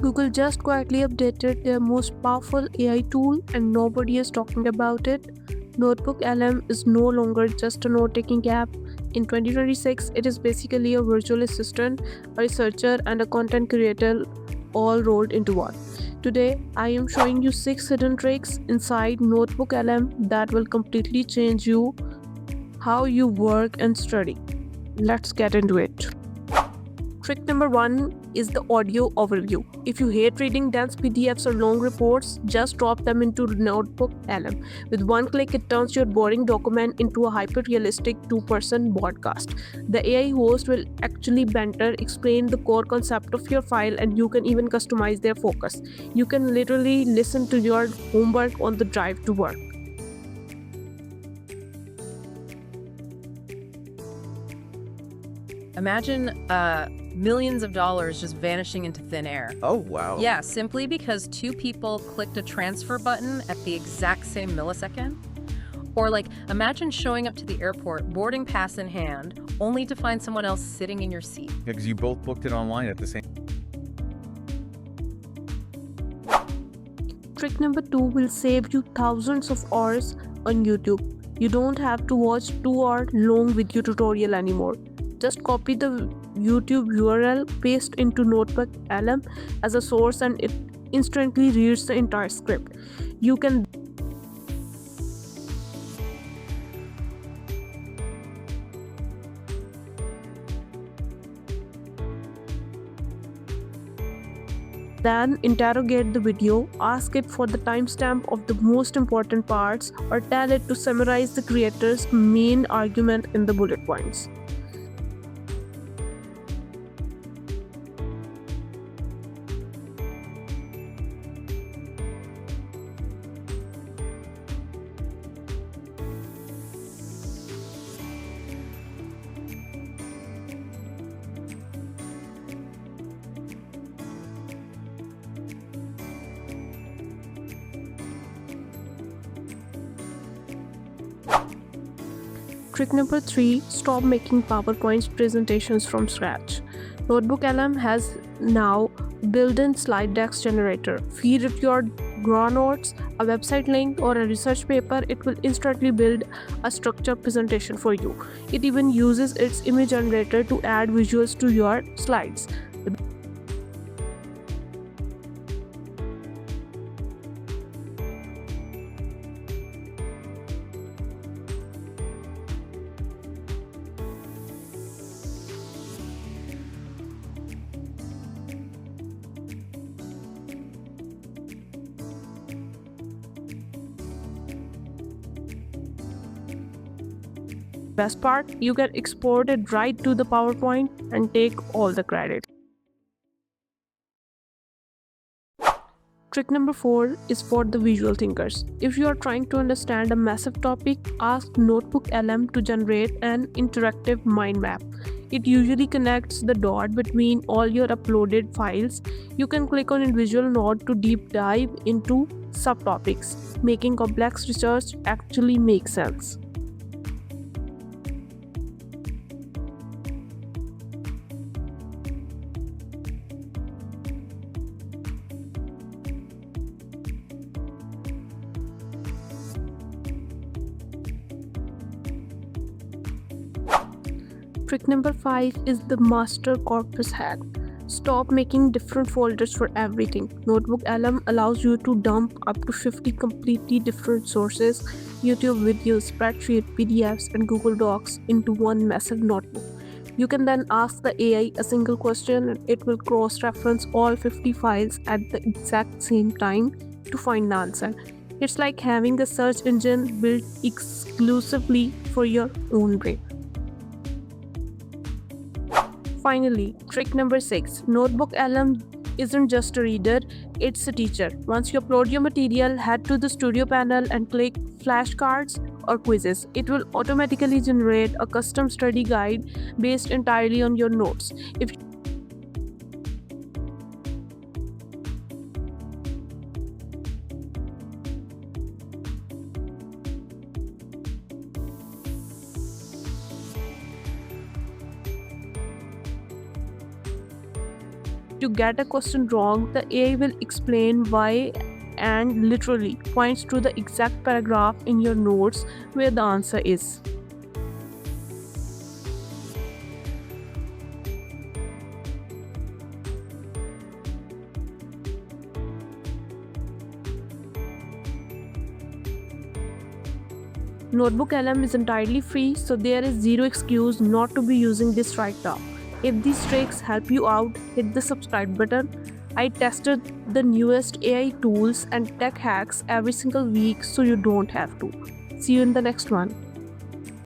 Google just quietly updated their most powerful AI tool and nobody is talking about it. NotebookLM is no longer just a note-taking app. In 2026, it is basically a virtual assistant, a researcher, and a content creator all rolled into one. Today, I am showing you 6 hidden tricks inside NotebookLM that will completely change how you work and study. Let's get into it. Trick number 1 is the audio overview. If you hate reading dense PDFs or long reports, just drop them into NotebookLM. With one click, it turns your boring document into a hyper-realistic 2-person podcast. The AI host will actually banter, explain the core concept of your file, and you can even customize their focus. You can literally listen to your homework on the drive to work. Imagine millions of dollars just vanishing into thin air. Oh, wow. Yeah, simply because 2 people clicked a transfer button at the exact same millisecond. Or imagine showing up to the airport, boarding pass in hand, only to find someone else sitting in your seat. Because you both booked it online at the same. Trick number 2 will save you thousands of hours on YouTube. You don't have to watch 2-hour long video tutorial anymore. Just copy the YouTube URL, paste into NotebookLM as a source, and it instantly reads the entire script. You can then interrogate the video, ask it for the timestamp of the most important parts, or tell it to summarize the creator's main argument in the bullet points. Trick number 3, stop making PowerPoint presentations from scratch. NotebookLM has now built-in slide decks generator. Feed it your draw notes, a website link, or a research paper. It will instantly build a structured presentation for you. It even uses its image generator to add visuals to your slides. Best part, you can export it right to the PowerPoint and take all the credit. Trick number 4 is for the visual thinkers. If you are trying to understand a massive topic, ask NotebookLM to generate an interactive mind map. It usually connects the dot between all your uploaded files. You can click on individual node to deep dive into subtopics, making complex research actually make sense. Trick number 5 is the master corpus hack. Stop making different folders for everything. NotebookLM allows you to dump up to 50 completely different sources, YouTube videos, spreadsheet, PDFs, and Google Docs into one massive notebook. You can then ask the AI a single question and it will cross-reference all 50 files at the exact same time to find the answer. It's like having a search engine built exclusively for your own brain. Finally, trick number 6. NotebookLM isn't just a reader, it's a teacher. Once you upload your material, head to the studio panel and click flashcards or quizzes. It will automatically generate a custom study guide based entirely on your notes. If If you get a question wrong, the AI will explain why and literally points to the exact paragraph in your notes where the answer is. Notebook LM is entirely free, so there is zero excuse not to be using this right now. If these tricks help you out, hit the subscribe button. I tested the newest AI tools and tech hacks every single week, so you don't have to. See you in the next one.